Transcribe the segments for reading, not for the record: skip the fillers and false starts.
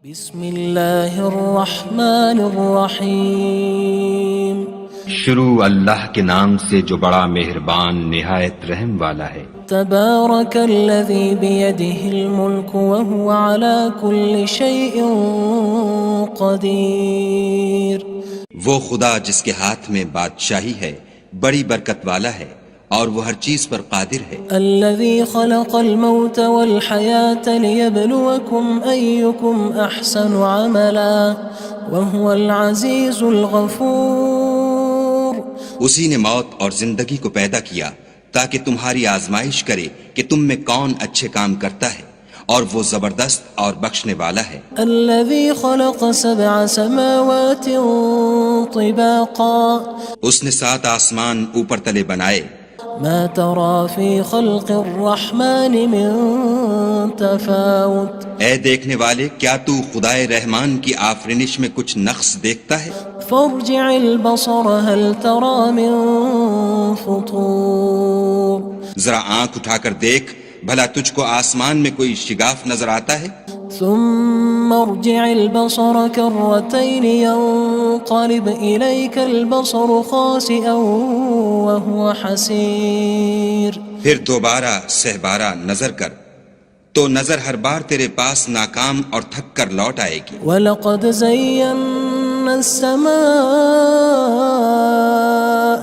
بسم اللہ الرحمن الرحیم شروع اللہ کے نام سے جو بڑا مہربان نہایت رحم والا ہے۔ تبارک الذی بیدہ الملک وہو علی کل شیء قدیر۔ وہ خدا جس کے ہاتھ میں بادشاہی ہے بڑی برکت والا ہے اور وہ ہر چیز پر قادر ہے۔ الذی خلق الموت والحیاة لیبلوکم ایکم احسن عملا وہو العزیز الغفور۔ اسی نے موت اور زندگی کو پیدا کیا تاکہ تمہاری آزمائش کرے کہ تم میں کون اچھے کام کرتا ہے، اور وہ زبردست اور بخشنے والا ہے۔ الذی خلق سبع سماوات طباقا۔ اس نے 7 آسمان اوپر تلے بنائے۔ ما ترى في خلق الرحمن من تفاوت۔ اے دیکھنے والے، کیا تو خدائے رحمان کی آفرینش میں کچھ نقص دیکھتا ہے؟ فارجع البصر هل ترى من فطور۔ ذرا آنکھ اٹھا کر دیکھ، بھلا تجھ کو آسمان میں کوئی شگاف نظر آتا ہے؟ ثم ارجع البصر كرتين ينقلب إليك البصر خاسئا وهو حسير۔ پھر دوبارہ سہبارہ نظر کر تو نظر ہر بار تیرے پاس ناکام اور تھک کر لوٹ آئے گی۔ وَلَقَدْ زَيَّنَّا السَّمَاءَ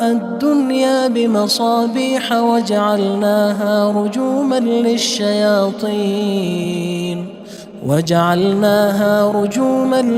الدُّنْيَا بِمَصَابِيحَ وَجَعَلْنَاهَا رُجُومًا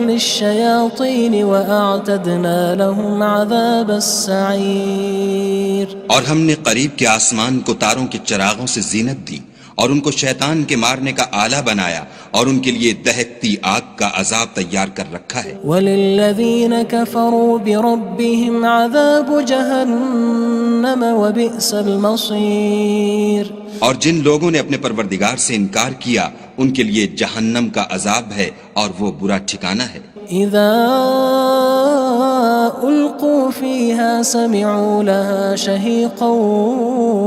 لِلشَّيَاطِينِ وَأَعْتَدْنَا لَهُمْ عَذَابَ السَّعِيرِ۔ اور ہم نے قریب کے آسمان کو تاروں کے چراغوں سے زینت دی اور ان کو شیطان کے مارنے کا آلہ بنایا، اور ان کے لیے دہکتی آگ کا عذاب تیار کر رکھا ہے۔ وَلِلَّذِينَ كَفَرُوا بِرَبِّهِمْ عَذَابُ جَهَنَّمَ وَبِئْسَ الْمَصِيرُ۔ اور جن لوگوں نے اپنے پروردگار سے انکار کیا ان کے لیے جہنم کا عذاب ہے اور وہ برا ٹھکانہ ہے۔ اذا القوا فيها سمعوا لها شهيقا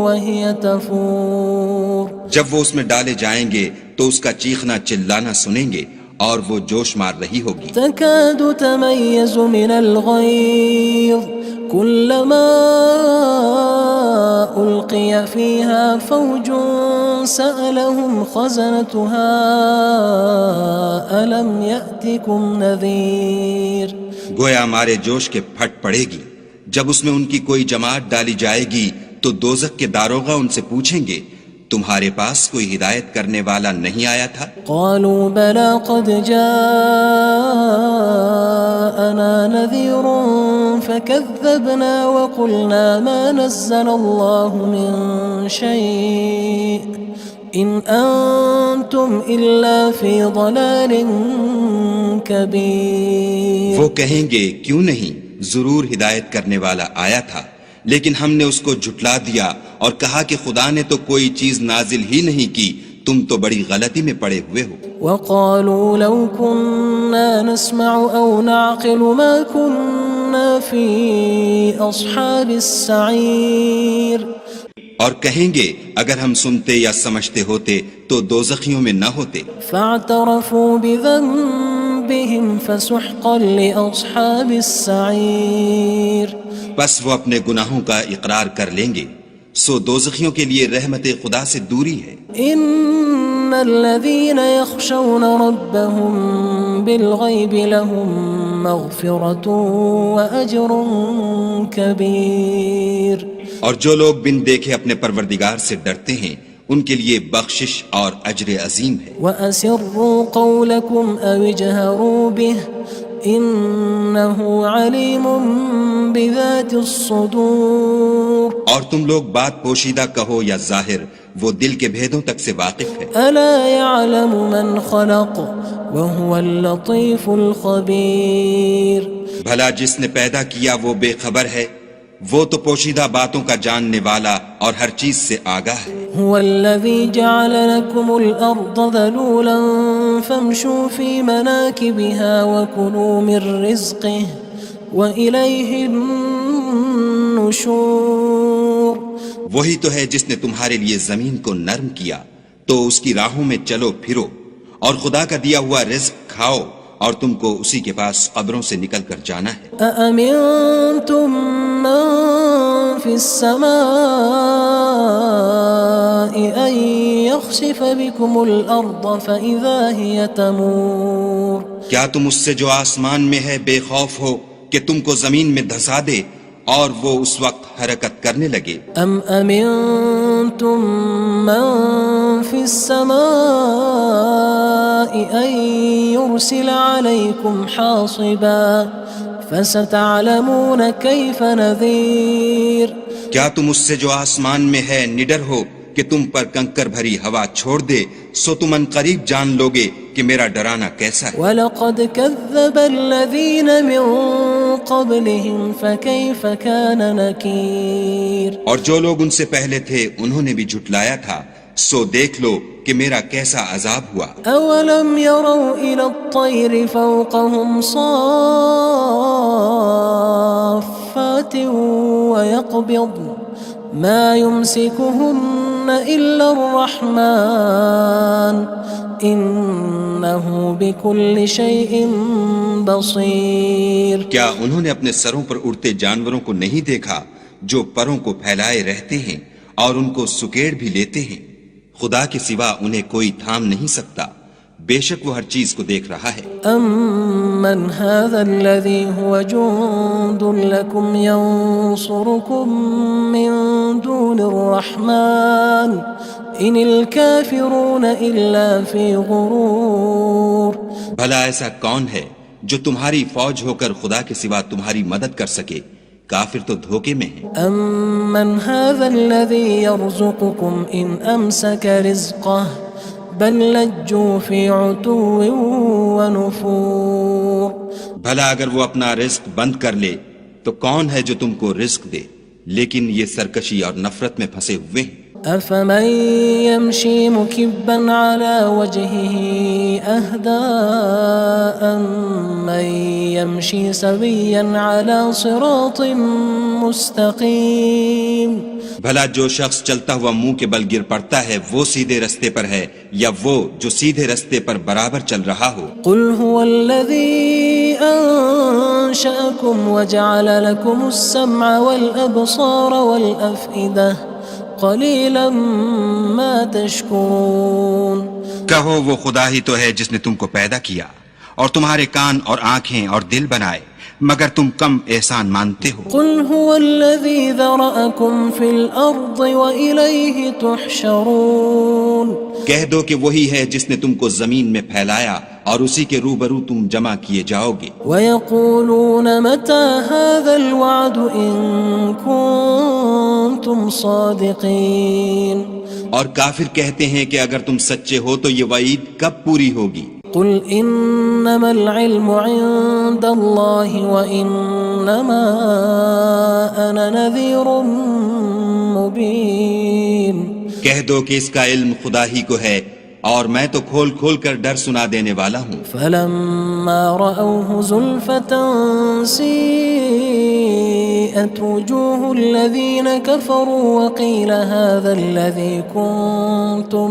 وهي تفور۔ جب وہ اس میں ڈالے جائیں گے تو اس کا چیخنا چلانا سنیں گے اور وہ جوش مار رہی ہوگی۔ تكاد تميز من الغيظ كلما ألقي فيها فوج سألهم خزنتها ألم يأتكم نذير۔ گویا مارے جوش کے پھٹ پڑے گی۔ جب اس میں ان کی کوئی جماعت ڈالی جائے گی تو دوزخ کے داروغہ ان سے پوچھیں گے تمہارے پاس کوئی ہدایت کرنے والا نہیں آیا تھا؟ قالوا بلى قد جاءنا نذير فكذبنا وقلنا ما نزل الله من شيء إن أنتم إلا في ضلال كبير۔ وہ کہیں گے کیوں نہیں، ضرور ہدایت کرنے والا آیا تھا، لیکن ہم نے اس کو جھٹلا دیا اور کہا کہ خدا نے تو کوئی چیز نازل ہی نہیں کی، تم تو بڑی غلطی میں پڑے ہوئے ہو۔ وقالوا لو كنا نسمع أو نعقل ما كنا في أصحاب السعير۔ اور کہیں گے اگر ہم سنتے یا سمجھتے ہوتے تو دوزخیوں میں نہ ہوتے۔ فاعترفوا بذنبهم فسحقا لأصحاب السعير۔ بس وہ اپنے گناہوں کا اقرار کر لیں گے، سو دوزخیوں کے لیے رحمت خدا سے دوری ہے۔ ان الذين يخشون ربهم بالغيب لهم مغفرة واجر كبير۔ اور جو لوگ بن دیکھے اپنے پروردگار سے ڈرتے ہیں ان کے لیے بخشش اور اجر عظیم ہے۔ واسروا قولكم او اجهروا به انه علیم بذات الصدور۔ اور تم لوگ بات پوشیدہ کہو یا ظاہر، وہ دل کے بھیدوں تک سے واقف ہے۔ الا يعلم من خلق وهو اللطيف الخبير۔ بھلا جس نے پیدا کیا وہ بے خبر ہے، وہ تو پوشیدہ باتوں کا جاننے والا اور ہر چیز سے آگاہ ہے۔ هو الذي جعل لكم الأرض ذلولا فامشوا في مناكبها وكلوا من رزقه وإليه النشور۔ وہی تو ہے جس نے تمہارے لیے زمین کو نرم کیا تو اس کی راہوں میں چلو پھرو اور خدا کا دیا ہوا رزق کھاؤ اور تم کو اسی کے پاس قبروں سے نکل کر جانا ہے۔ أأمنتم من في السماء أن يخسف بكم الأرض فإذا هي تمور کیا تم اس سے جو آسمان میں ہے بے خوف ہو کہ تم کو زمین میں دھسا دے اور وہ اس وقت حرکت کرنے لگے؟ أم أمنتم من في السماء أن يرسل عليكم حاصبا فستعلمون كيف نذير کیا تم اس سے جو آسمان میں ہے نڈر ہو کہ تم پر کنکر بھری ہوا چھوڑ دے، سو تم ان قریب جان لوگے کہ میرا ڈرانا کیسا ہے۔ وَلَقَدْ كَذَّبَ الَّذِينَ مِن قَبْلِهِمْ فَكَيْفَ كَانَ نَكِيرٌ اور جو لوگ ان سے پہلے تھے انہوں نے بھی جھٹلایا تھا، سو دیکھ لو کہ میرا کیسا عذاب ہوا۔ أَوَلَمْ يَرَوْا إِلَى الطَّيْرِ فَوْقَهُمْ صَافَّاتٍ وَيَقْبِضْنَ مَا يُمْسِكُهُنَّ إِلَّا الرَّحْمَنُ إِنَّهُ بِكُلِّ شَيْءٍ بَصِيرٌ کیا انہوں نے اپنے سروں پر اڑتے جانوروں کو نہیں دیکھا جو پروں کو پھیلائے رہتے ہیں اور ان کو سکیڑ بھی لیتے ہیں؟ خدا کے سوا انہیں کوئی تھام نہیں سکتا، بے شک وہ ہر چیز کو دیکھ رہا ہے۔ أَمَّنْ هَذَا الَّذِي هُوَ جُندٌ لَكُمْ يَنصُرُكُم مِّن دُونِ الرَّحْمَنِ إِنِ الْكَافِرُونَ إِلَّا فِي غُرُورٍ بھلا ایسا کون ہے جو تمہاری فوج ہو کر خدا کے سوا تمہاری مدد کر سکے؟ کافر تو دھوکے میں ہیں۔ أَمَّنْ هَذَا الَّذِي يَرْزُقُكُمْ إِنْ أَمْسَكَ رِزْقَهُ بَلْ لَجُّوا فِي عُتُوٍّ وَنُفُورٍ بھلا اگر وہ اپنا رزق بند کر لے تو کون ہے جو تم کو رزق دے؟ لیکن یہ سرکشی اور نفرت میں پھنسے ہوئے ہیں۔ أَفَمَن يَمْشِي مُكِبًّا عَلَى وَجْهِهِ أَهْدَىٰ أَمَّن يَمْشِي سَوِيًّا عَلَى صِرَاطٍ مُّسْتَقِيمٍ بھلا جو شخص چلتا ہوا منہ کے بل گر پڑتا ہے وہ سیدھے رستے پر ہے یا وہ جو سیدھے رستے پر برابر چل رہا ہو؟ قُلْ هُوَ الَّذِي أَنشَأَكُمْ وَجَعَلَ لَكُمُ السَّمْعَ وَالْأَبْصَارَ وَالْأَفْئِدَةَ قَلِيلًا مَا تَشْكُرُونَ کہو وہ خدا ہی تو ہے جس نے تم کو پیدا کیا اور تمہارے کان اور آنکھیں اور دل بنائے، مگر تم کم احسان مانتے ہو۔ قُلْ هُوَ الَّذِي ذَرَأَكُمْ فِي الْأَرْضِ وَإِلَيْهِ تُحْشَرُونَ کہہ دو کہ وہی ہے جس نے تم کو زمین میں پھیلایا اور اسی کے روبرو تم جمع کیے جاؤ گے۔ وَيَقُولُونَ مَتَى هَذَا الْوَعْدُ إِن كُنتُمْ صَادِقِينَ اور کافر کہتے ہیں کہ اگر تم سچے ہو تو یہ وعید کب پوری ہوگی؟ قُلْ إِنَّمَا الْعِلْمُ عِندَ اللَّهِ وَإِنَّمَا أَنَا نَذِيرٌ مُّبِينٌ کہہ دو کہ اس کا علم خدا ہی کو ہے اور میں تو کھول کھول کر ڈر سنا دینے والا ہوں۔ فَلَمَّا رَأَوْهُ زُلْفَةً سِيئَتْ وُجُوهُ الَّذِينَ كَفَرُوا وَقِيلَ هَذَا الَّذِي كُنتُم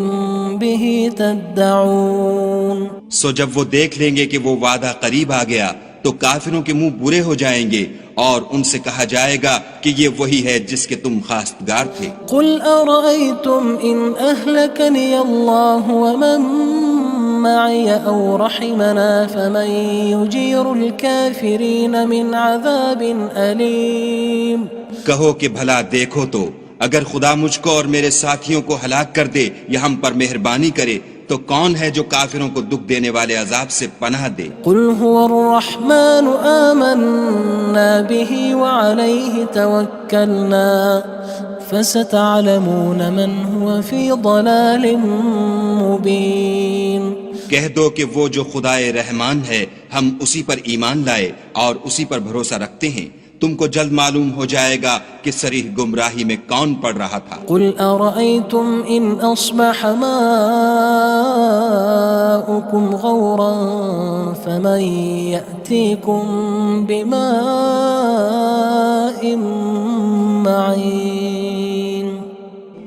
بِهِ تَدَّعُونَ سو جب وہ دیکھ لیں گے کہ وہ وعدہ قریب آ گیا تو کافروں کے منہ برے ہو جائیں گے اور ان سے کہا جائے گا کہ یہ وہی ہے جس کے تم خواستگار تھے۔ قُلْ أَرَأَيْتُمْ إِنْ أَهْلَكَنِيَ اللَّهُ وَمَن مَّعِيَ أَوْ رَحِمَنَا فَمَن يُجِيرُ الْكَافِرِينَ مِنْ عَذَابٍ أَلِيمٍ کہو کہ بھلا دیکھو تو اگر خدا مجھ کو اور میرے ساتھیوں کو ہلاک کر دے یا ہم پر مہربانی کرے تو کون ہے جو کافروں کو دکھ دینے والے عذاب سے پناہ دے؟ قُلْ هُوَ الرَّحْمَنُ آمَنَّا بِهِ وَعَلَيْهِ تَوَكَّلْنَا فَسَتَعْلَمُونَ مَنْ هُوَ فِي ضَلَالٍ مُّبِينٍ کہہ دو کہ وہ جو خدائے رحمان ہے ہم اسی پر ایمان لائے اور اسی پر بھروسہ رکھتے ہیں، تم کو جلد معلوم ہو جائے گا کہ صریح گمراہی میں کون پڑ رہا تھا۔ قُلْ أَرَأَيْتُمْ إِنْ أَصْبَحَ مَاؤُكُمْ غَوْرًا فَمَن يَأْتِيكُم بِمَاءٍ مَّعِينٍ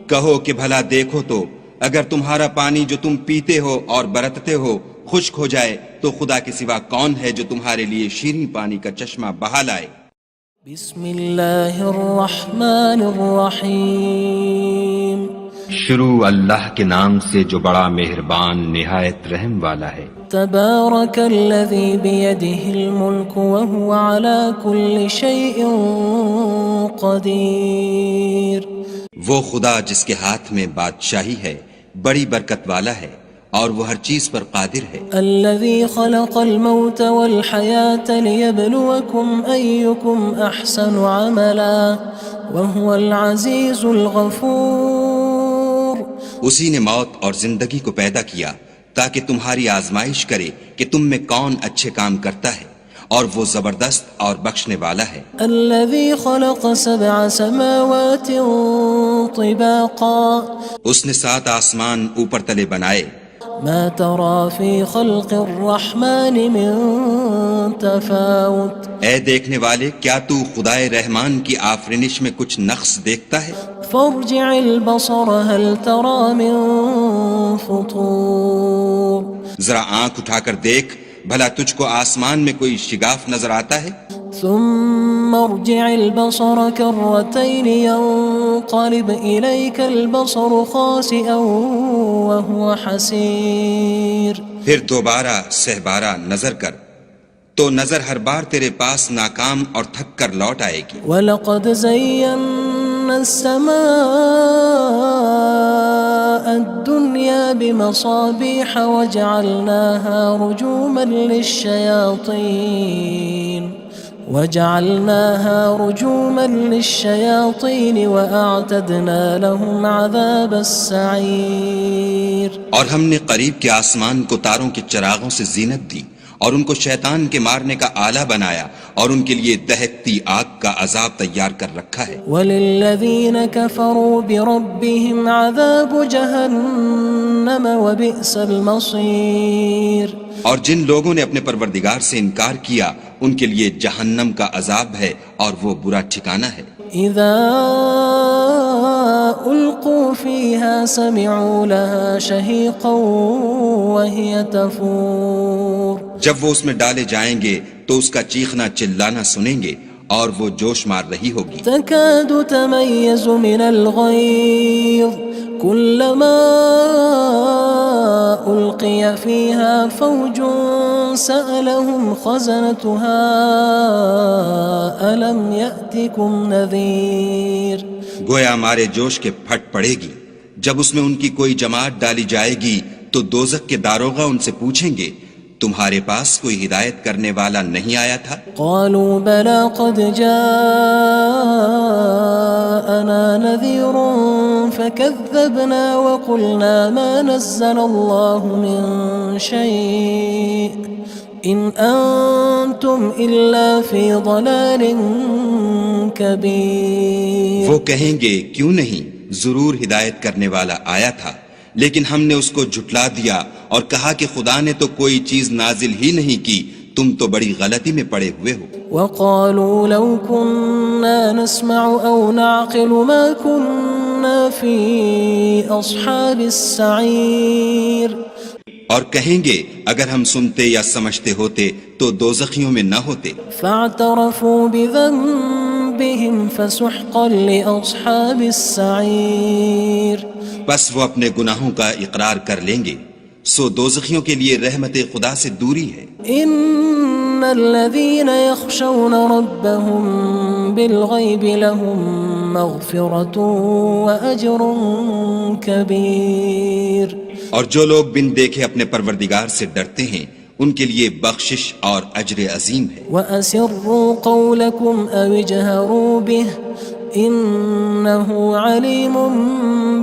کہو کہ بھلا دیکھو تو اگر تمہارا پانی جو تم پیتے ہو اور برتتے ہو خشک ہو جائے تو خدا کے سوا کون ہے جو تمہارے لیے شیریں پانی کا چشمہ بہا لائے؟ بسم اللہ الرحمن الرحیم شروع اللہ کے نام سے جو بڑا مہربان نہایت رحم والا ہے۔ تبارک الذی بیدہ الملک وہو علی کل شیء قدیر۔ وہ خدا جس کے ہاتھ میں بادشاہی ہے بڑی برکت والا ہے اور وہ ہر چیز پر قادر ہے۔ الذي خلق الموت والحياة ليبلوكم أيكم أحسن عملا وهو العزيز الغفور۔ اسی نے موت اور زندگی کو پیدا کیا تاکہ تمہاری آزمائش کرے کہ تم میں کون اچھے کام کرتا ہے، اور وہ زبردست اور بخشنے والا ہے۔ الذي خلق 7 سماوات طباقا۔ اس نے 7 آسمان اوپر تلے بنائے۔ ما ترى في خلق الرحمن من تفاوت۔ اے دیکھنے والے، کیا تو خدائے رحمان کی آفرینش میں کچھ نقص دیکھتا ہے؟ فارجع البصر هل ترى من فطور۔ ذرا آنکھ اٹھا کر دیکھ، بھلا تجھ کو آسمان میں کوئی شگاف نظر آتا ہے؟ ثم ارجع البصر كرتين ينقلب إليك البصر خاسئا وهو حسير۔ پھر دوبارہ سہبارہ نظر کر تو نظر ہر بار تیرے پاس ناکام اور تھک کر لوٹ آئے گی۔ وَلَقَدْ زَيَّنَّا السَّمَاءَ الدُّنْيَا بِمَصَابِيحَ وَجَعَلْنَاهَا رُجُومًا لِلشَّيَاطِينِ وَأَعْتَدْنَا لَهُمْ عَذَابَ السَّعِيرِ۔ اور ہم نے قریب کے آسمان کو تاروں کے چراغوں سے زینت دی اور ان کو شیطان کے مارنے کا آلہ بنایا، اور ان کے لیے دہکتی آگ کا عذاب تیار کر رکھا ہے۔ وَلِلَّذِينَ كَفَرُوا بِرَبِّهِمْ عَذَابُ جَهَنَّمَ وَبِئْسَ الْمَصِيرُ۔ اور جن لوگوں نے اپنے پروردگار سے انکار کیا ان کے لیے جہنم کا عذاب ہے اور وہ برا ٹھکانہ ہے۔ اذا القوا فيها سمعوا لها شهيقا وهي تفور۔ جب وہ اس میں ڈالے جائیں گے تو اس کا چیخنا چلانا سنیں گے اور وہ جوش مار رہی ہوگی۔ تكاد تميز من الغيظ كلما ألقي فيها فوج سألهم خزنتها ألم يأتكم نذير۔ گویا مارے جوش کے پھٹ پڑے گی۔ جب اس میں ان کی کوئی جماعت ڈالی جائے گی تو دوزخ کے داروغہ ان سے پوچھیں گے تمہارے پاس کوئی ہدایت کرنے والا نہیں آیا تھا؟ قالوا بلى قد جاءنا نذير فكذبنا وقلنا ما نزل الله من شيء إن أنتم إلا في ضلال كبير۔ وہ کہیں گے کیوں نہیں، ضرور ہدایت کرنے والا آیا تھا، لیکن ہم نے اس کو جھٹلا دیا اور کہا کہ خدا نے تو کوئی چیز نازل ہی نہیں کی، تم تو بڑی غلطی میں پڑے ہوئے ہو۔ وقالوا لو كنا نسمع أو نعقل ما كنا في أصحاب السعير۔ اور کہیں گے اگر ہم سنتے یا سمجھتے ہوتے تو دوزخیوں میں نہ ہوتے۔ فاعترفوا بذنبهم فسحقا لأصحاب السعير۔ بس وہ اپنے گناہوں کا اقرار کر لیں گے، سو دوزخیوں کے لیے رحمت خدا سے دوری ہے۔ ان الذين يخشون ربهم بالغيب لهم مغفرة وأجر كبير۔ اور جو لوگ بن دیکھے اپنے پروردگار سے ڈرتے ہیں ان کے لیے بخشش اور اجر عظیم ہے۔ وَأَسِرُّوا قَوْلَكُمْ أَوِ اجْهَرُوا بِهِ إِنَّهُ عَلِيمٌ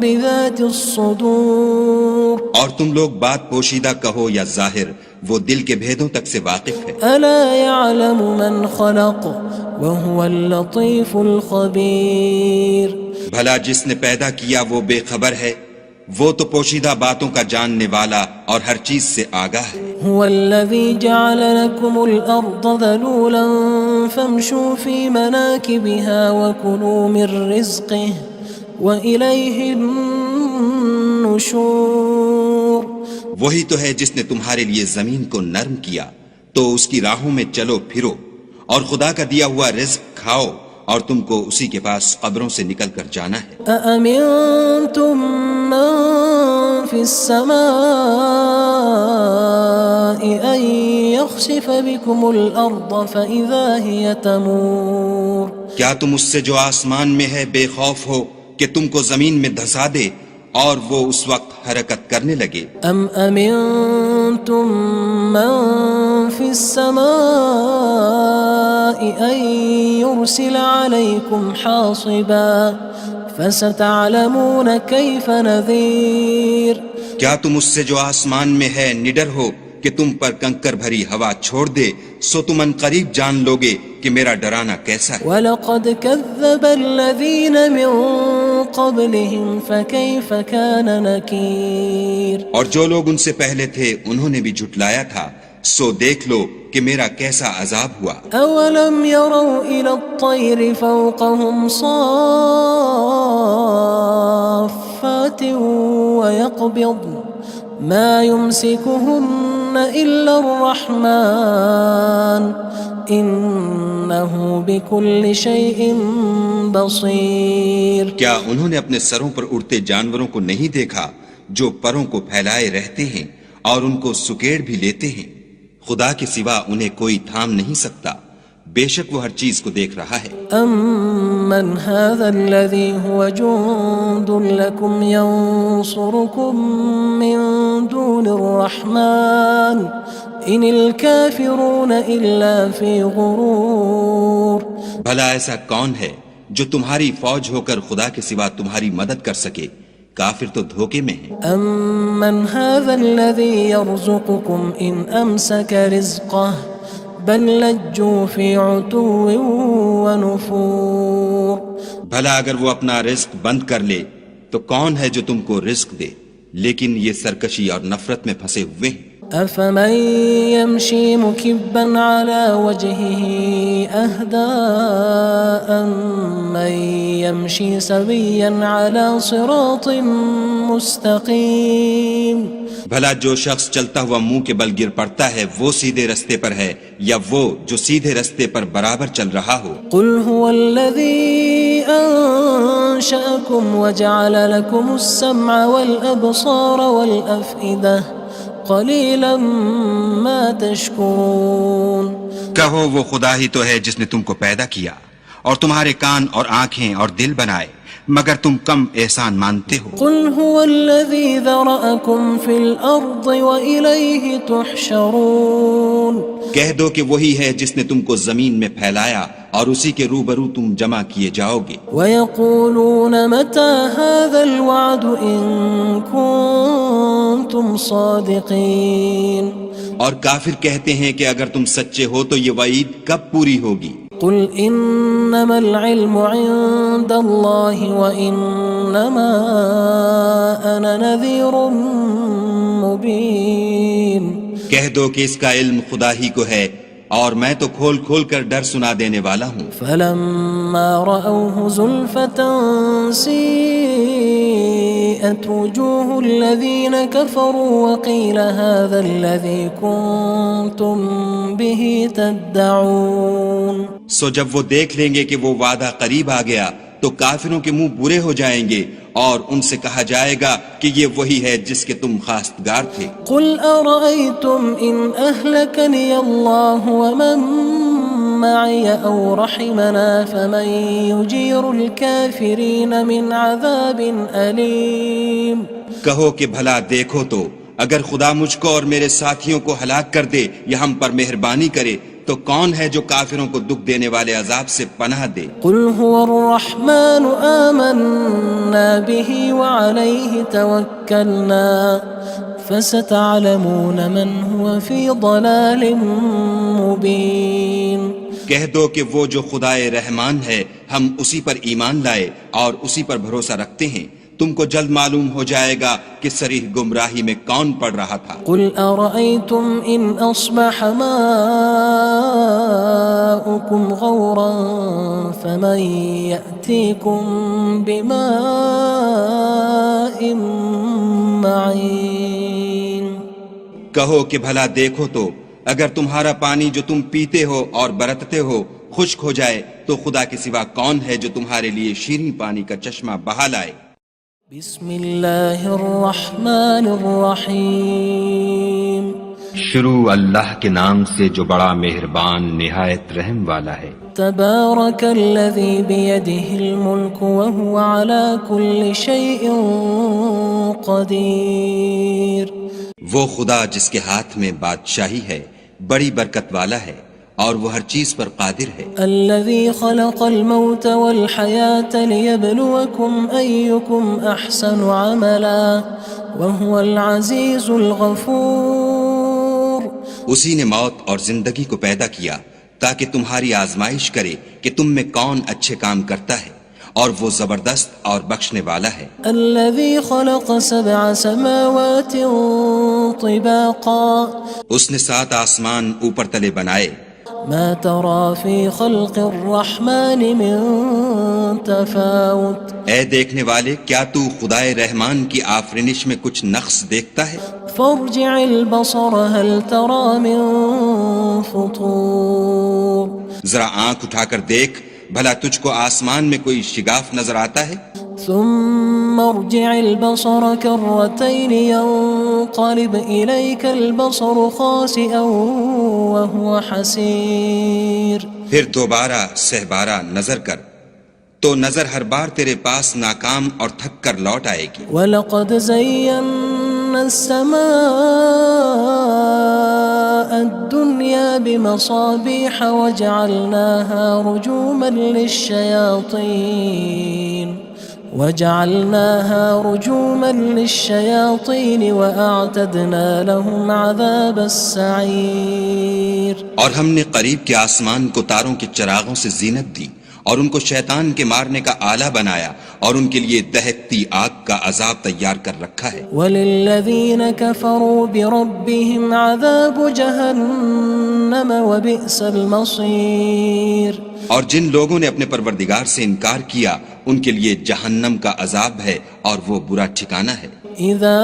بِذَاتِ الصُّدُورِ۔ اور تم لوگ بات پوشیدہ کہو یا ظاہر، وہ دل کے بھیدوں تک سے واقف ہے۔ أَلَا يَعْلَمُ مَنْ خَلَقَ وَهُوَ اللَّطِيفُ الْخَبِيرُ۔ بھلا جس نے پیدا کیا وہ بے خبر ہے، وہ تو پوشیدہ باتوں کا جاننے والا اور ہر چیز سے آگاہ ہے۔ هو الذي جعل لكم الأرض ذلولا فامشوا في مناكبها وكلوا من رزقه وإليه النشور۔ النشور وہی تو ہے جس نے تمہارے لیے زمین کو نرم کیا تو اس کی راہوں میں چلو پھرو، اور خدا کا دیا ہوا رزق کھاؤ، اور تم کو اسی کے پاس قبروں سے نکل کر جانا ہے۔ أأمنتم من في السماء أن يخسف بكم الأرض فإذا هي تمور کیا تم اس سے جو آسمان میں ہے بے خوف ہو کہ تم کو زمین میں دھسا دے اور وہ اس وقت حرکت کرنے لگے؟ أم أمنتم من في السماء أن يرسل عليكم حاصبا فستعلمون كيف نذير کیا تم اس سے جو آسمان میں ہے نڈر ہو کہ تم پر کنکر بھری ہوا چھوڑ دے، سو تم ان قریب جان لوگے کہ میرا ڈرانا کیسا ہے۔ وَلَقَدْ كَذَّبَ الَّذِينَ مِن قَبْلِهِمْ فَكَيْفَ كَانَ نَكِيرٌ اور جو لوگ ان سے پہلے تھے انہوں نے بھی جھٹلایا تھا، سو دیکھ لو کہ میرا کیسا عذاب ہوا۔ أَوَلَمْ يَرَوْا إِلَى الطَّيْرِ فَوْقَهُمْ صَافَّاتٍ وَيَقْبِضْنَ مَا يُمْسِكُهُنَّ إِلَّا الرَّحْمَنُ إِنَّهُ بِكُلِّ شَيْءٍ بَصِيرٌ کیا انہوں نے اپنے سروں پر اڑتے جانوروں کو نہیں دیکھا جو پروں کو پھیلائے رہتے ہیں اور ان کو سکیڑ بھی لیتے ہیں؟ خدا کے سوا انہیں کوئی تھام نہیں سکتا، بے شک وہ ہر چیز کو دیکھ رہا ہے۔ أَمَّنْ هَذَا الَّذِي هُوَ جُندٌ لَكُمْ يَنصُرُكُم مِّن دُونِ الرَّحْمَنِ إِنِ الْكَافِرُونَ إِلَّا فِي غُرُورٍ بھلا ایسا کون ہے جو تمہاری فوج ہو کر خدا کے سوا تمہاری مدد کر سکے؟ کافر تو دھوکے میں ہیں۔ أَمَّنْ هَذَا الَّذِي يَرْزُقُكُمْ إِنْ أَمْسَكَ رِزْقَهُ بَلْ لَجُّوا فِي عُتُوٍّ وَنُفُورٍ بھلا اگر وہ اپنا رزق بند کر لے تو کون ہے جو تم کو رزق دے، لیکن یہ سرکشی اور نفرت میں پھنسے ہوئے ہیں۔ أَفَمَن يَمْشِي مُكِبًّا عَلَى وَجْهِهِ أَهْدَىٰ أَمَّن يَمْشِي سَوِيًّا عَلَى صِرَاطٍ مُّسْتَقِيمٍ بھلا جو شخص چلتا ہوا منہ کے بل گر پڑتا ہے وہ سیدھے رستے پر ہے یا وہ جو سیدھے رستے پر برابر چل رہا ہو؟ قُلْ هُوَ الَّذِي أَنشَأَكُمْ وَجَعَلَ لَكُمُ السَّمْعَ وَالْأَبْصَارَ وَالْأَفْئِدَةَ قَلِيلًا مَا تَشْكُرُونَ کہو وہ خدا ہی تو ہے جس نے تم کو پیدا کیا اور تمہارے کان اور آنکھیں اور دل بنائے، مگر تم کم احسان مانتے ہو۔ قُلْ هُوَ الَّذِي ذَرَأَكُمْ فِي الْأَرْضِ وَإِلَيْهِ تُحْشَرُونَ کہہ دو کہ وہی ہے جس نے تم کو زمین میں پھیلایا اور اسی کے روبرو تم جمع کیے جاؤ گے۔ وَيَقُولُونَ مَتَى هَذَا الْوَعْدُ إِن كُنتُمْ صَادِقِينَ اور کافر کہتے ہیں کہ اگر تم سچے ہو تو یہ وعید کب پوری ہوگی؟ قُلْ إِنَّمَا الْعِلْمُ عِندَ اللَّهِ وَإِنَّمَا أَنَا نَذِيرٌ مُّبِينٌ کہہ دو کہ اس کا علم خدا ہی کو ہے اور میں تو کھول کھول کر ڈر سنا دینے والا ہوں۔ فَلَمَّا رَأَوْهُ زُلْفَةً سِيئَتْ وُجُوهُ الَّذِينَ كَفَرُوا وَقِيلَ هَذَا الَّذِي كُنتُم بِهِ تَدَّعُونَ سو جب وہ دیکھ لیں گے کہ وہ وعدہ قریب آ گیا تو کافروں کے منہ برے ہو جائیں گے اور ان سے کہا جائے گا کہ یہ وہی ہے جس کے تم خواستگار تھے۔ قُلْ أَرَأَيْتُمْ إِنْ أَهْلَكَنِيَ اللَّهُ وَمَن مَّعِيَ أَوْ رَحِمَنَا فَمَن يُجِيرُ الْكَافِرِينَ مِنْ عَذَابٍ أَلِيمٍ کہو کہ بھلا دیکھو تو اگر خدا مجھ کو اور میرے ساتھیوں کو ہلاک کر دے یا ہم پر مہربانی کرے تو کون ہے جو کافروں کو دکھ دینے والے عذاب سے پناہ دے؟ قُلْ هُوَ الرَّحْمَنُ آمَنَّا بِهِ وَعَلَيْهِ تَوَكَّلْنَا فَسَتَعْلَمُونَ مَنْ هُوَ فِي ضَلَالٍ مُّبِينٍ کہہ دو کہ وہ جو خدائے رحمان ہے ہم اسی پر ایمان لائے اور اسی پر بھروسہ رکھتے ہیں، تم کو جلد معلوم ہو جائے گا کہ صریح گمراہی میں کون پڑ رہا تھا۔ قُلْ أَرَأَيْتُمْ إِنْ أَصْبَحَ مَاؤُكُمْ غَوْرًا فَمَن يَأْتِيكُم بِمَاءٍ معين کہو کہ بھلا دیکھو تو اگر تمہارا پانی جو تم پیتے ہو اور برتتے ہو خشک ہو جائے تو خدا کے سوا کون ہے جو تمہارے لیے شیریں پانی کا چشمہ بہا لائے؟ بسم اللہ الرحمن الرحیم شروع اللہ کے نام سے جو بڑا مہربان نہایت رحم والا ہے۔ تبارک الذی بیدہ الملک وہو علی کل شیء قدیر وہ خدا جس کے ہاتھ میں بادشاہی ہے بڑی برکت والا ہے اور وہ ہر چیز پر قادر ہے۔ الذي خلق الموت والحياة ليبلوكم أيكم أحسن عملا وهو العزيز الغفور اسی نے موت اور زندگی کو پیدا کیا تاکہ تمہاری آزمائش کرے کہ تم میں کون اچھے کام کرتا ہے اور وہ زبردست اور بخشنے والا ہے۔ الذي خلق 7 سماوات طباقا اس نے 7 آسمان اوپر تلے بنائے۔ ما ترى في خلق الرحمن من تفاوت اے دیکھنے والے کیا تو خدائے رحمان کی آفرینش میں کچھ نقص دیکھتا ہے؟ فارجع البصر هل ترى من فطور ذرا آنکھ اٹھا کر دیکھ بھلا تجھ کو آسمان میں کوئی شگاف نظر آتا ہے؟ ثم ارجع البصر كرتين ينقلب إليك البصر خاسئا وهو حسير پھر دوبارہ سہبارہ نظر کر تو نظر ہر بار تیرے پاس ناکام اور تھک کر لوٹ آئے گی۔ وَلَقَدْ زَيَّنَّا السَّمَاءَ الدُّنْيَا بِمَصَابِيحَ وَجَعَلْنَاهَا رُجُومًا لِلشَّيَاطِينِ وَأَعْتَدْنَا لَهُمْ عَذَابَ السَّعِيرِ اور ہم نے قریب کے آسمان کو تاروں کے چراغوں سے زینت دی اور ان کو شیطان کے مارنے کا آلہ بنایا اور ان کے لیے دہکتی آگ کا عذاب تیار کر رکھا ہے۔ وَلِلَّذِينَ كَفَرُوا بِرَبِّهِمْ عَذَابُ جَهَنَّمَ وَبِئْسَ الْمَصِيرُ اور جن لوگوں نے اپنے پروردگار سے انکار کیا ان کے لیے جہنم کا عذاب ہے اور وہ برا ٹھکانہ ہے۔ اذا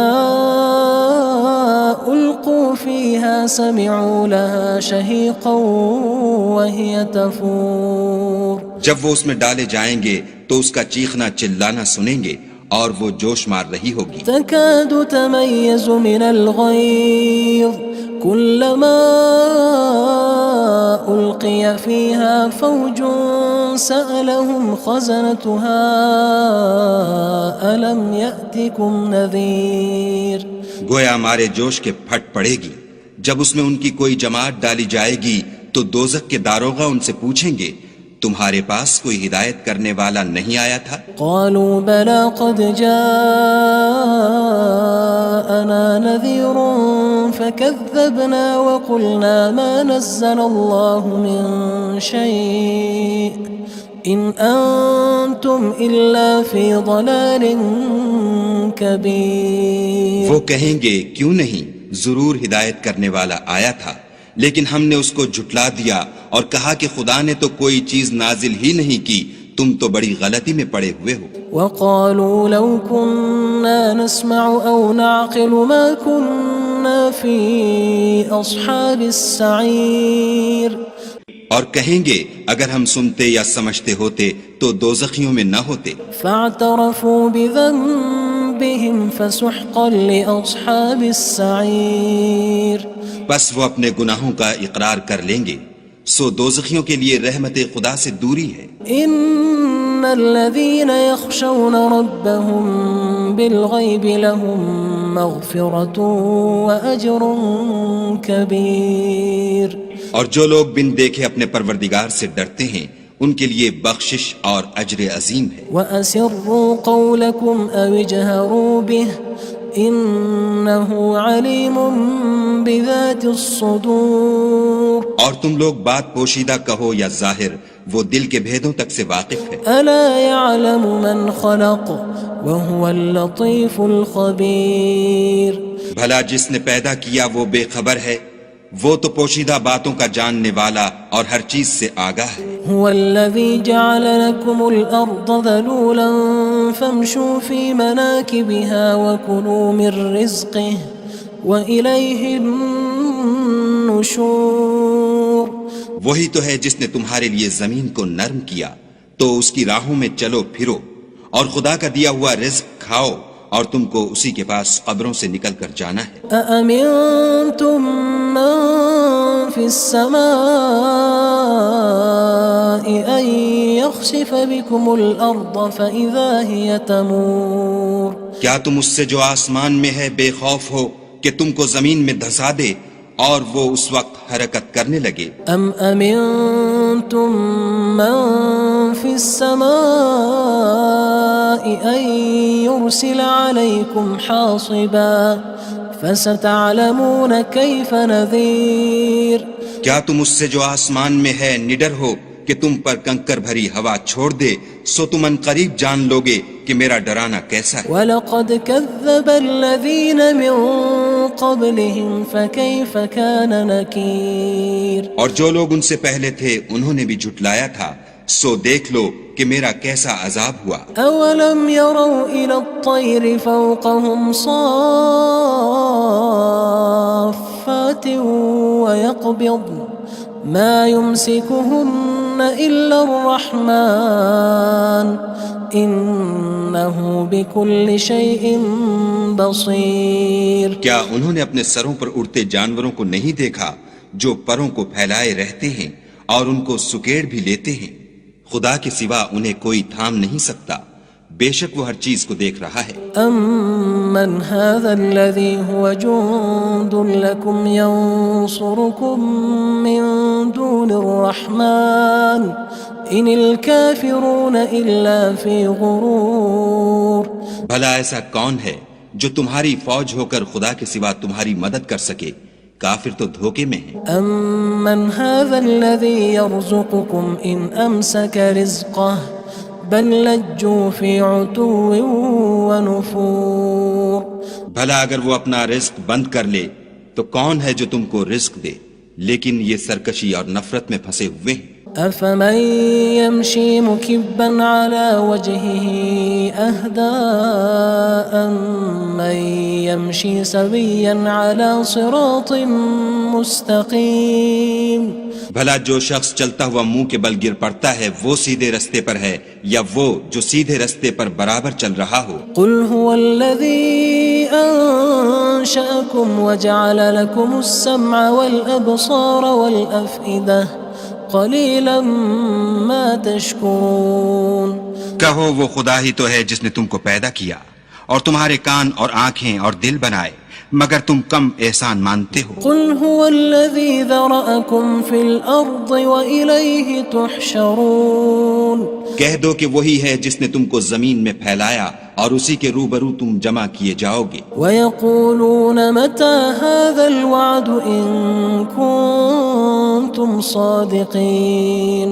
القوا فيها سمعوا لها شهيقا وهي تفور جب وہ اس میں ڈالے جائیں گے تو اس کا چیخنا چلانا سنیں گے اور وہ جوش مار رہی ہوگی۔ تكاد تميز من الغيظ كلما ألقي فيها فوج سألهم خزنتها ألم يأتكم نذير گویا مارے جوش کے پھٹ پڑے گی جب اس میں ان کی کوئی جماعت ڈالی جائے گی تو دوزخ کے داروغہ ان سے پوچھیں گے تمہارے پاس کوئی ہدایت کرنے والا نہیں آیا تھا؟ قالوا بلى قد جاءنا نذير فكذبنا وقلنا ما نزل الله من شيء إن أنتم إلا في ضلال كبير وہ کہیں گے کیوں نہیں ضرور ہدایت کرنے والا آیا تھا لیکن ہم نے اس کو جھٹلا دیا اور کہا کہ خدا نے تو کوئی چیز نازل ہی نہیں کی تم تو بڑی غلطی میں پڑے ہوئے ہو۔ وقالوا لو كنا نسمع أو نعقل ما كنا في أصحاب السعير اور کہیں گے اگر ہم سنتے یا سمجھتے ہوتے تو دوزخیوں میں نہ ہوتے۔ فاعترفوا بذنبهم فسحقا لأصحاب السعير بس وہ اپنے گناہوں کا اقرار کر لیں گے سو دوزخیوں کے لیے رحمت خدا سے دوری ہے۔ ان الذين يخشون ربهم بالغيب لهم مغفرة وأجر كبير اور جو لوگ بن دیکھے اپنے پروردگار سے ڈرتے ہیں ان کے لیے بخشش اور اجر عظیم ہے۔ وَأَسِرُّوا قَوْلَكُمْ أَوِ اجْهَرُوا بِهِ إِنَّهُ عَلِيمٌ بِذَاتِ الصُّدُورِ اور تم لوگ بات پوشیدہ کہو یا ظاہر وہ دل کے بھیدوں تک سے واقف ہے۔ أَلَا يَعْلَمُ مَنْ خَلَقَ وَهُوَ اللَّطِيفُ الْخَبِيرُ بھلا جس نے پیدا کیا وہ بے خبر ہے وہ تو پوشیدہ باتوں کا جاننے والا اور ہر چیز سے آگاہ ہے۔ هو الذي جعل لكم الأرض ذلولا فامشوا في مناكبها وكلوا من رزقه وإليه النشور. وہی تو ہے جس نے تمہارے لیے زمین کو نرم کیا تو اس کی راہوں میں چلو پھرو اور خدا کا دیا ہوا رزق کھاؤ اور تم کو اسی کے پاس قبروں سے نکل کر جانا ہے. أأمنتم من في السماء أن يخسف بكم الأرض فإذا هي تمور. کیا تم اس سے جو آسمان میں ہے بے خوف ہو کہ تم کو زمین میں دھسا دے اور وہ اس وقت حرکت کرنے لگے؟ أم أمنتم من في السماء أن يرسل عليكم حاصبا فستعلمون كيف نذير. کیا تم اس سے جو آسمان میں ہے نڈر ہو کہ تم پر کنکر بھری ہوا چھوڑ دے سو تم ان قریب جان لوگے کہ میرا ڈرانا کیسا ہے. وَلَقَدْ كَذَّبَ الَّذِينَ مِن قَبْلِهِمْ فَكَيْفَ كَانَ نَكِيرٌ. اور جو لوگ ان سے پہلے تھے انہوں نے بھی جھٹلایا تھا سو دیکھ لو کہ میرا کیسا عذاب ہوا. أَوَلَمْ يَرَوْا إِلَى الطَّيْرِ فَوْقَهُمْ صَافَّاتٍ وَيَقْبِضْنَ مَا يُمْسِكُهُنَّ إِلَّا الرَّحْمَنُ إِنَّهُ بِكُلِّ شَيْءٍ بَصِيرٌ. کیا انہوں نے اپنے سروں پر اڑتے جانوروں کو نہیں دیکھا جو پروں کو پھیلائے رہتے ہیں اور ان کو سکیڑ بھی لیتے ہیں؟ خدا کے سوا انہیں کوئی تھام نہیں سکتا، بے شک وہ ہر چیز کو دیکھ رہا ہے. أَمَّنْ هَذَا الَّذِي هُوَ جُندٌ لَكُمْ يَنصُرُكُم مِّن دُونِ الرَّحْمَنِ إِنِ الْكَافِرُونَ إِلَّا فِي غُرُورٍ. بھلا ایسا کون ہے جو تمہاری فوج ہو کر خدا کے سوا تمہاری مدد کر سکے؟ کافر تو دھوکے میں ہیں. أَمَّنْ هَذَا الَّذِي يَرْزُقُكُمْ إِنْ أَمْسَكَ رِزْقَهُ بَلْ لَجُّوا فِي عُتُوٍّ وَنُفُورٍ. بھلا اگر وہ اپنا رزق بند کر لے تو کون ہے جو تم کو رزق دے؟ لیکن یہ سرکشی اور نفرت میں پھنسے ہوئے ہیں. أَفَمَن يَمْشِي مُكِبًّا عَلَى وَجْهِهِ أَهْدَىٰ أَمَّن يَمْشِي سَوِيًّا عَلَى صِرَاطٍ مُّسْتَقِيمٍ. بھلا جو شخص چلتا ہوا منہ کے بل گر پڑتا ہے وہ سیدھے رستے پر ہے یا وہ جو سیدھے رستے پر برابر چل رہا ہو؟ قُلْ هُوَ الَّذِي أَنشَأَكُمْ وَجَعَلَ لَكُمُ السَّمْعَ وَالْأَبْصَارَ وَالْأَفْئِدَةَ قَلِيلًا مَا تَشْكُرُونَ. کہو وہ خدا ہی تو ہے جس نے تم کو پیدا کیا اور تمہارے کان اور آنکھیں اور دل بنائے، مگر تم کم احسان مانتے ہو. قُلْ هُوَ الَّذِي ذَرَأَكُمْ فِي الْأَرْضِ وَإِلَيْهِ تُحْشَرُونَ. کہہ دو کہ وہی ہے جس نے تم کو زمین میں پھیلایا اور اسی کے روبرو تم جمع کیے جاؤ گے. وَيَقُولُونَ مَتَى هَذَا الْوَعْدُ إِن كُنتُمْ صَادِقِينَ.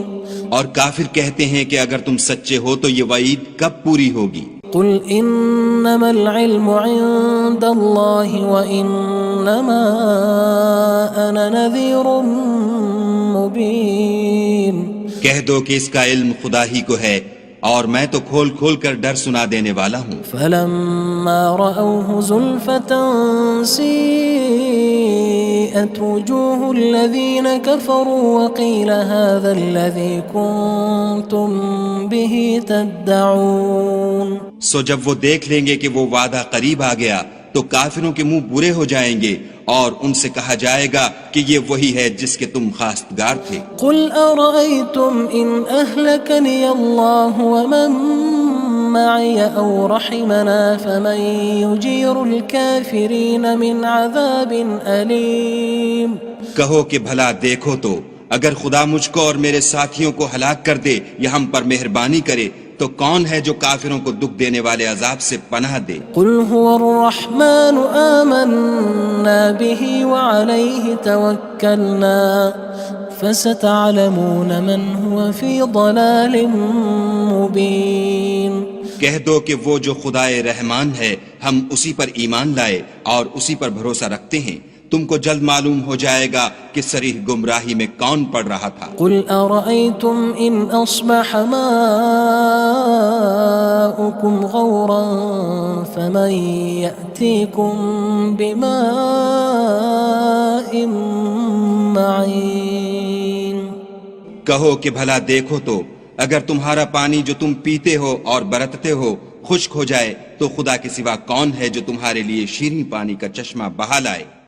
اور کافر کہتے ہیں کہ اگر تم سچے ہو تو یہ وعید کب پوری ہوگی؟ قُلْ إِنَّمَا الْعِلْمُ عِندَ اللَّهِ وَإِنَّمَا أَنَا نَذِيرٌ مُّبِينٌ. کہہ دو کہ اس کا علم خدا ہی کو ہے اور میں تو کھول کھول کر ڈر سنا دینے والا ہوں. فَلَمَّا رَأَوْهُ زُلْفَةً سِيئَتْ وُجُوهُ الَّذِينَ كَفَرُوا وَقِيلَ هَذَا الَّذِي كُنتُم بِهِ تَدَّعُونَ. سو جب وہ دیکھ لیں گے کہ وہ وعدہ قریب آ گیا تو کافروں کے منہ برے ہو جائیں گے اور ان سے کہا جائے گا کہ یہ وہی ہے جس کے تم خواستگار تھے. قُلْ أَرَأَيْتُمْ إِنْ أَهْلَكَنِيَ اللَّهُ وَمَن مَّعِيَ أَوْ رَحِمَنَا فَمَن يُجِيرُ الْكَافِرِينَ مِنْ عَذَابٍ أَلِيمٍ. کہو کہ بھلا دیکھو تو اگر خدا مجھ کو اور میرے ساتھیوں کو ہلاک کر دے یا ہم پر مہربانی کرے تو کون ہے جو کافروں کو دکھ دینے والے عذاب سے پناہ دے؟ قُلْ هُوَ الرَّحْمَنُ آمَنَّا بِهِ وَعَلَيْهِ تَوَكَّلْنَا فَسَتَعْلَمُونَ مَنْ هُوَ فِي ضَلَالٍ مُّبِينٍ. کہہ دو کہ وہ جو خدائے رحمان ہے ہم اسی پر ایمان لائے اور اسی پر بھروسہ رکھتے ہیں، تم کو جلد معلوم ہو جائے گا کہ صریح گمراہی میں کون پڑ رہا تھا۔ قل أرأيتم إن أصبح ماؤكم غورا فمن يأتيكم بماء معين۔ کہو کہ بھلا دیکھو تو اگر تمہارا پانی جو تم پیتے ہو اور برتتے ہو خشک ہو جائے تو خدا کے سوا کون ہے جو تمہارے لیے شیریں پانی کا چشمہ بہا لائے۔